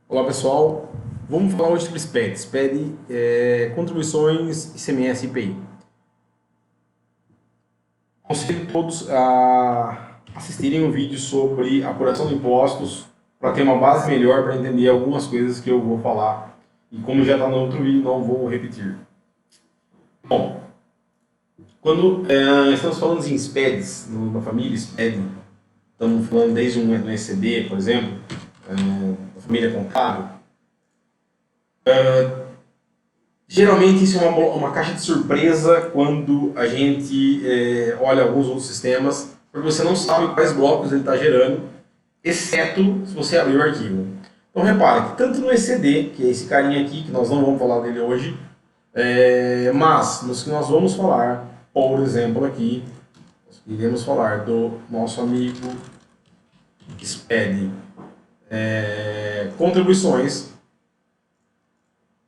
Olá pessoal, vamos falar hoje sobre SPED. SPED é contribuições ICMS e IPI. Aconselho todos a assistirem um vídeo sobre apuração de impostos para ter uma base melhor para entender algumas coisas que eu vou falar. E como já está no outro vídeo, não vou repetir. Bom, quando estamos falando em SPEDs, na família SPED, estamos falando desde um ECD, por exemplo, da família contábil. Geralmente isso é uma caixa de surpresa quando a gente olha alguns outros sistemas, porque você não sabe quais blocos ele está gerando, exceto se você abrir o arquivo. Então repare que tanto no ECD, que é esse carinha aqui, que nós não vamos falar dele hoje, mas nos que nós vamos falar, por exemplo aqui, nós iremos falar do nosso amigo SPED contribuições,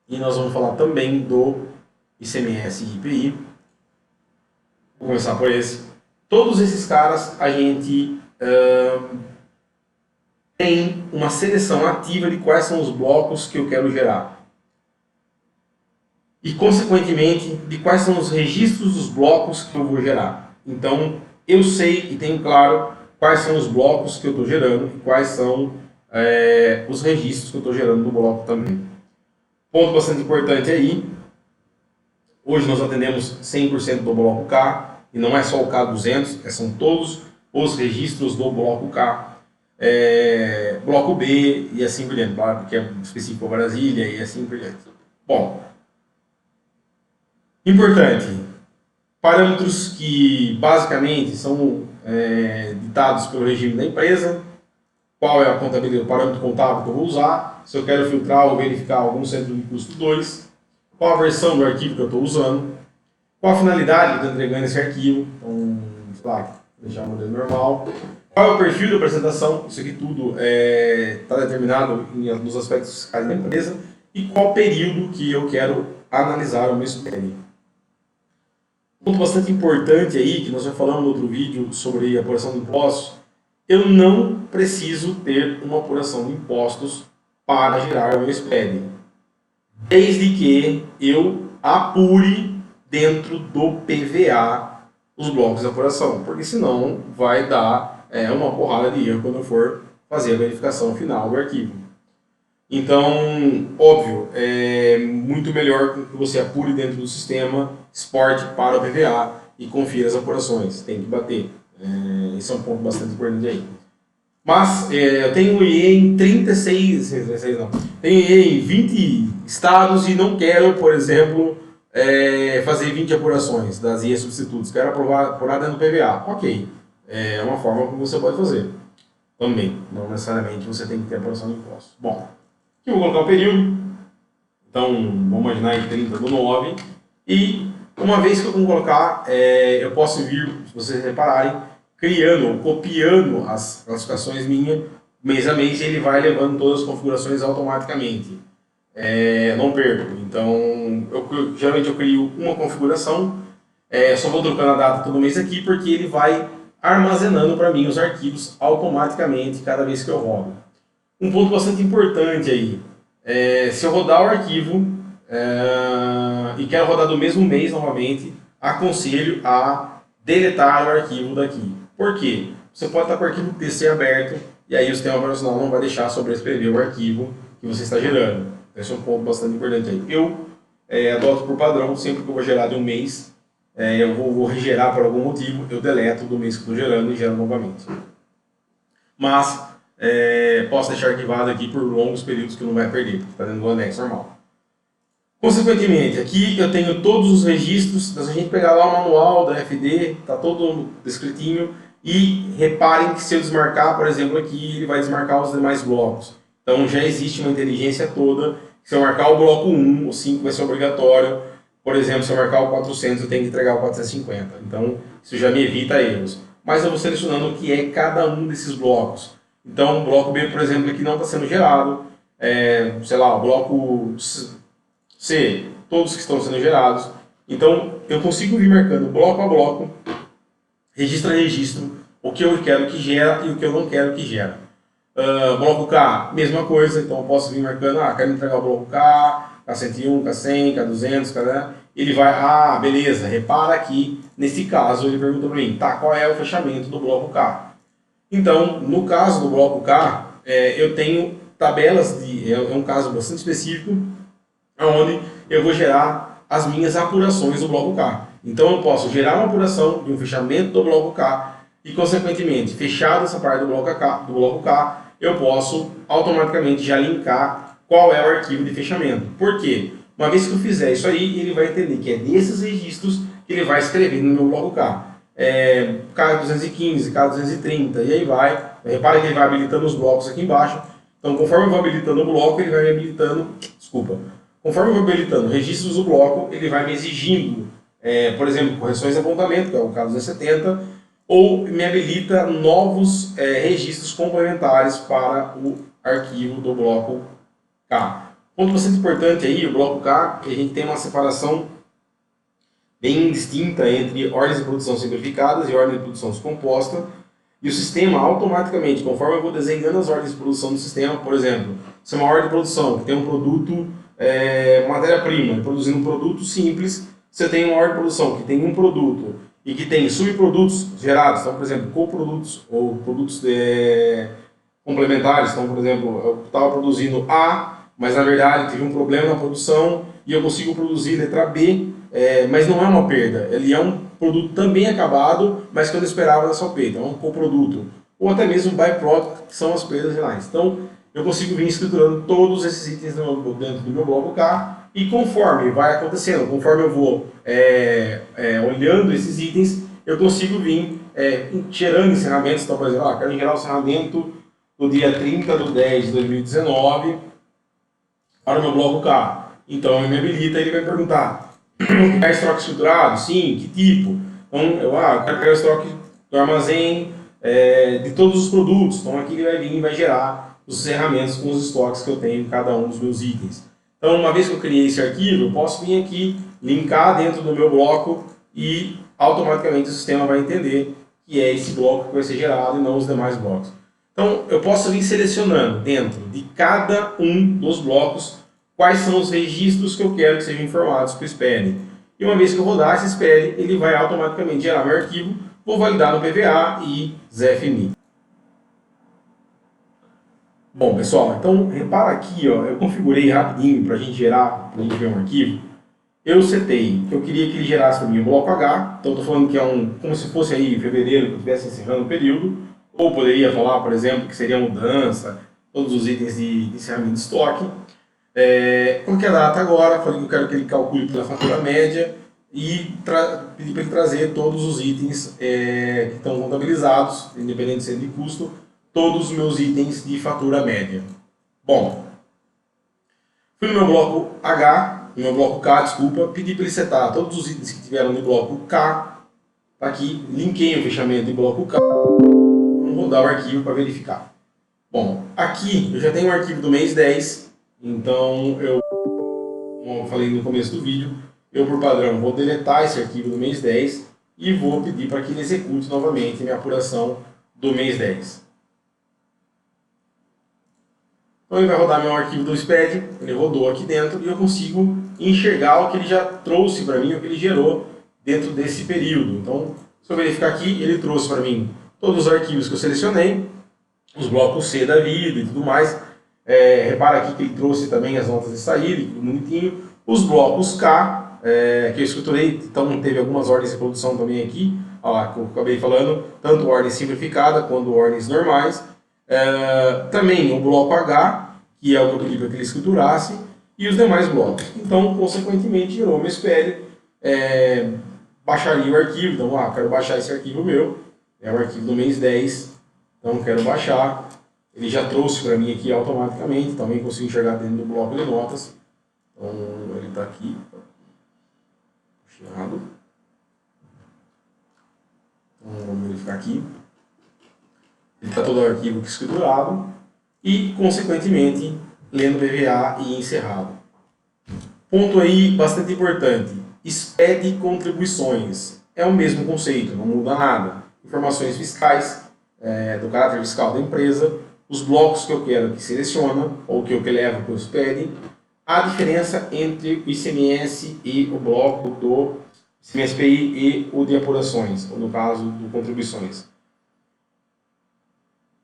e nós vamos falar também do ICMS e IPI. Vou começar por esse. Todos esses caras a gente tem uma seleção ativa de quais são os blocos que eu quero gerar. E, consequentemente, de quais são os registros dos blocos que eu vou gerar. Então, eu sei e tenho claro quais são os blocos que eu estou gerando e quais são os registros que eu estou gerando no bloco também. Ponto bastante importante aí, hoje nós atendemos 100% do bloco K, e não é só o K200, são todos os registros do bloco K, bloco B e assim por diante, claro, porque é específico para Brasília e assim por diante. Bom, importante, parâmetros que basicamente são ditados pelo regime da empresa, qual é a contabilidade, o parâmetro contábil que eu vou usar, se eu quero filtrar ou verificar algum centro de custo 2, qual a versão do arquivo que eu estou usando, qual a finalidade que eu estou entregando esse arquivo, então, sei lá, deixar o modelo normal, qual é o perfil da apresentação, isso aqui tudo está determinado nos aspectos fiscais da empresa, e qual período que eu quero analisar o meu SPED. Um ponto bastante importante aí, que nós já falamos no outro vídeo sobre apuração de impostos, eu não preciso ter uma apuração de impostos para gerar o meu SPED, desde que eu apure dentro do PVA os blocos de apuração, porque senão vai dar uma porrada de erro quando eu for fazer a verificação final do arquivo. Então, óbvio, é muito melhor que você apure dentro do sistema, exporte para o PVA e confira as apurações, tem que bater. Esse é um ponto bastante importante aí. Mas eu tenho IE em 36, não, tenho IE em 20 estados e não quero, por exemplo, fazer 20 apurações das IE substitutos. Quero apurar dentro do PVA. Ok, é uma forma que você pode fazer. Também, não necessariamente você tem que ter apuração de impostos. Bom, aqui eu vou colocar o período. Então, vamos imaginar aí 30/9. E uma vez que eu vou colocar, eu posso vir, se vocês repararem, criando ou copiando as classificações minhas mês a mês, e ele vai levando todas as configurações automaticamente. Não perco. Então, geralmente eu crio uma configuração, só vou trocando a data todo mês aqui, porque ele vai armazenando para mim os arquivos automaticamente cada vez que eu rodo. Um ponto bastante importante aí, se eu rodar o arquivo e quero rodar do mesmo mês novamente, aconselho a deletar o arquivo daqui. Por quê? Você pode estar com o arquivo TC aberto e aí o sistema operacional não vai deixar sobrescrever o arquivo que você está gerando. Esse é um ponto bastante importante aí. Eu adoto por padrão, sempre que eu vou gerar de um mês, eu vou regerar por algum motivo, eu deleto do mês que estou gerando e gero novamente. Mas posso deixar arquivado aqui por longos períodos que não vai perder, porque está dentro do anexo normal. Consequentemente, aqui eu tenho todos os registros, se a gente pegar lá o manual da FD, está todo descritinho, e reparem que se eu desmarcar, por exemplo, aqui, ele vai desmarcar os demais blocos. Então já existe uma inteligência toda, se eu marcar o bloco 1, o 5 vai ser obrigatório, por exemplo, se eu marcar o 400, eu tenho que entregar o 450, então isso já me evita erros. Mas eu vou selecionando o que é cada um desses blocos. Então o bloco B, por exemplo, aqui não está sendo gerado, sei lá, o bloco C, todos que estão sendo gerados. Então, eu consigo vir marcando bloco a bloco, registro a registro, o que eu quero que gera e o que eu não quero que gera. Bloco K, mesma coisa, então eu posso vir marcando, quero entregar o bloco K, K101, K100, K200, K... Ele vai, beleza, repara aqui, nesse caso ele pergunta para mim, qual é o fechamento do bloco K? Então, no caso do bloco K, eu tenho tabelas, é um caso bastante específico, onde eu vou gerar as minhas apurações do bloco K. Então eu posso gerar uma apuração de um fechamento do bloco K e, consequentemente, fechado essa parte do bloco K, eu posso automaticamente já linkar qual é o arquivo de fechamento. Por quê? Uma vez que eu fizer isso aí, ele vai entender que é desses registros que ele vai escrever no meu bloco K. K215, K230, e aí vai. Repara que ele vai habilitando os blocos aqui embaixo. Então, conforme eu vou habilitando o bloco, ele vai me habilitando... Conforme eu vou habilitando registros do bloco, ele vai me exigindo, por exemplo, correções de apontamento, que é o K270, ou me habilita novos registros complementares para o arquivo do bloco K. Ponto bastante importante aí, o bloco K, que a gente tem uma separação bem distinta entre ordens de produção simplificadas e ordens de produção descomposta, e o sistema automaticamente, conforme eu vou desenhando as ordens de produção do sistema, por exemplo, se é uma ordem de produção que tem um produto, matéria-prima, produzindo um produto simples, você tem uma ordem de produção que tem um produto e que tem subprodutos gerados, então, por exemplo, coprodutos ou produtos complementares, então, por exemplo, eu estava produzindo A, mas na verdade tive um problema na produção e eu consigo produzir letra B, mas não é uma perda, ele é um produto também acabado, mas que eu não esperava da sua perda, é um coproduto, ou até mesmo um byproduct, que são as perdas reais. Então, eu consigo vir estruturando todos esses itens dentro do meu bloco K, e conforme vai acontecendo, conforme eu vou olhando esses itens, eu consigo vir gerando encerramentos. Então, por exemplo, quero gerar o encerramento do dia 30/10/2019 para o meu bloco K. Então, ele me habilita e ele vai perguntar: quer estoque estruturado? Sim, que tipo? Então, eu quero pegar o estoque do armazém de todos os produtos. Então, aqui ele vai vir e vai gerar os encerramentos com os estoques que eu tenho em cada um dos meus itens. Então, uma vez que eu criei esse arquivo, eu posso vir aqui, linkar dentro do meu bloco e automaticamente o sistema vai entender que é esse bloco que vai ser gerado e não os demais blocos. Então, eu posso vir selecionando dentro de cada um dos blocos quais são os registros que eu quero que sejam informados para o SPL. E uma vez que eu rodar esse SPL, ele vai automaticamente gerar meu arquivo, vou validar no PVA e ZFNI. Bom, pessoal, então repara aqui, eu configurei rapidinho para a gente gerar, para a gente ver um arquivo. Eu setei que eu queria que ele gerasse para mim o bloco H, então estou falando que é como se fosse aí fevereiro, que eu estivesse encerrando o período, ou poderia falar, por exemplo, que seria mudança, todos os itens de encerramento de estoque. Coloquei a data agora, falei que eu quero que ele calcule pela fatura média e pedi para ele trazer todos os itens que estão contabilizados, independente de ser de custo, todos os meus itens de fatura média. Bom, fui no meu bloco H, no meu bloco K, desculpa, pedi para ele setar todos os itens que tiveram no bloco K, tá aqui, linkei o fechamento de bloco K, vamos rodar o arquivo para verificar. Bom, aqui eu já tenho um arquivo do mês 10, então como eu falei no começo do vídeo, eu por padrão vou deletar esse arquivo do mês 10 e vou pedir para que ele execute novamente a minha apuração do mês 10. Então ele vai rodar meu arquivo do SPED, ele rodou aqui dentro e eu consigo enxergar o que ele já trouxe para mim, o que ele gerou dentro desse período. Então, se eu verificar aqui, ele trouxe para mim todos os arquivos que eu selecionei, os blocos C da vida e tudo mais. Repara aqui que ele trouxe também as notas de saída, bonitinho. Os blocos K, que eu escriturei, então teve algumas ordens de produção também aqui, que eu acabei falando, tanto ordem simplificada quanto ordens normais. Também o bloco H, que é o que eu pedi para que ele escriturasse, e os demais blocos. Então, consequentemente, gerou uma SPL, baixaria o arquivo. Então, quero baixar esse arquivo meu, é o arquivo do mês 10, então quero baixar. Ele já trouxe para mim aqui automaticamente, também consigo enxergar dentro do bloco de notas. Então, ele está aqui, puxado. Então, vamos verificar aqui. Ele está todo o arquivo escriturado e, consequentemente, lendo PVA e encerrado. Ponto aí bastante importante. SPED contribuições. É o mesmo conceito, não muda nada. Informações fiscais, do caráter fiscal da empresa, os blocos que eu quero que seleciona, ou que eu que levo para o SPED, a diferença entre o ICMS e o bloco do ICMS-PI e o de apurações, ou no caso, do contribuições.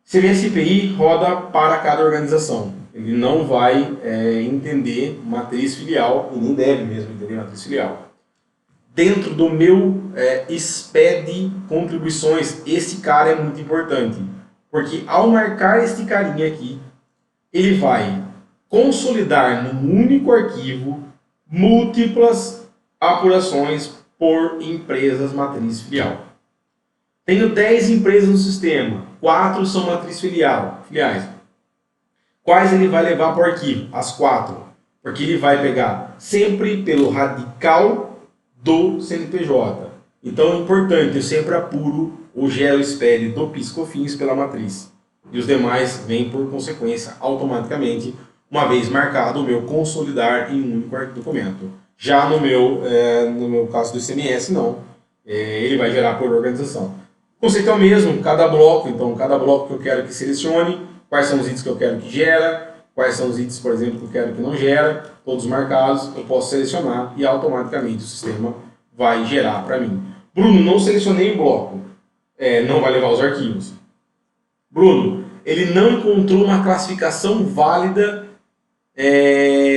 ICMS-PI roda para cada organização. Ele não vai entender matriz filial, e nem deve mesmo entender matriz filial. Dentro do meu SPED contribuições, esse cara é muito importante. Porque ao marcar este carinha aqui, ele vai consolidar num único arquivo múltiplas apurações por empresas matriz filial. Tenho 10 empresas no sistema, 4 são matriz filiais. Quais ele vai levar para o arquivo? As 4. Porque ele vai pegar sempre pelo radical do CNPJ. Então é importante, eu sempre apuro o GeoSPED do PIS/COFINS pela matriz. E os demais vêm por consequência automaticamente, uma vez marcado o meu consolidar em um único documento. Já no meu caso do ICMS, não. Ele vai gerar por organização. O conceito é o mesmo, cada bloco, então cada bloco que eu quero que selecione, quais são os itens que eu quero que gera, quais são os itens, por exemplo, que eu quero que não gera, todos marcados, eu posso selecionar e automaticamente o sistema vai gerar para mim. Bruno, não selecionei o bloco, não vai levar os arquivos. Bruno, ele não encontrou uma classificação válida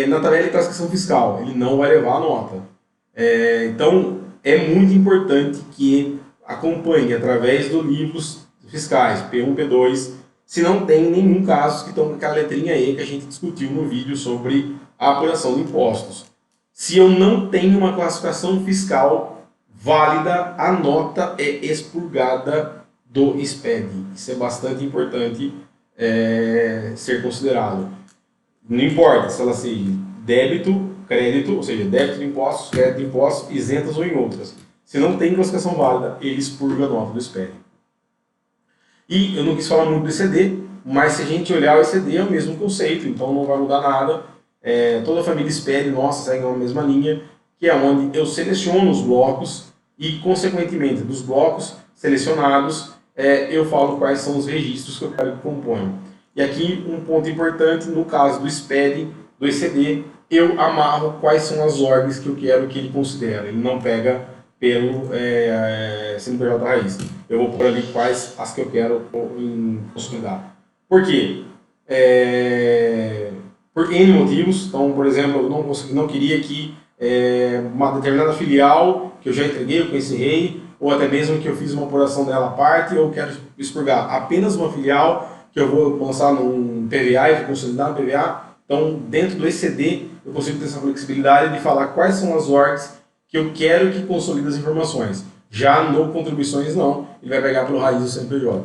na tabela de classificação fiscal, ele não vai levar a nota. Então, é muito importante que acompanhe através dos livros fiscais, P1, P2, se não tem nenhum caso que estão com aquela letrinha E que a gente discutiu no vídeo sobre a apuração de impostos. Se eu não tenho uma classificação fiscal válida, a nota é expurgada do SPED. Isso é bastante importante ser considerado. Não importa se ela seja débito, crédito, ou seja, débito de impostos, crédito de impostos, isentas ou em outras. Se não tem classificação válida, ele expurga a nota do SPED. E eu não quis falar muito do ECD, mas se a gente olhar o ECD é o mesmo conceito, então não vai mudar nada. Toda a família SPED nossa segue uma mesma linha, que é onde eu seleciono os blocos e, consequentemente, dos blocos selecionados, eu falo quais são os registros que eu quero que componham. E aqui um ponto importante, no caso do SPED, do ECD, eu amarro quais são as ordens que eu quero que ele considere. Ele não pega pelo CNPJ raiz. Eu vou pôr ali quais as que eu quero consolidar. Por quê? Por N motivos. Então, por exemplo, eu não queria que uma determinada filial que eu já entreguei, eu encerrei, ou até mesmo que eu fiz uma apuração dela à parte, eu quero expurgar apenas uma filial que eu vou lançar num PVA e vou consolidar no PVA. Então, dentro do ECD, eu consigo ter essa flexibilidade de falar quais são as orgs que eu quero que consolide as informações. Já no contribuições, não. Ele vai pegar pelo raiz do CNPJ.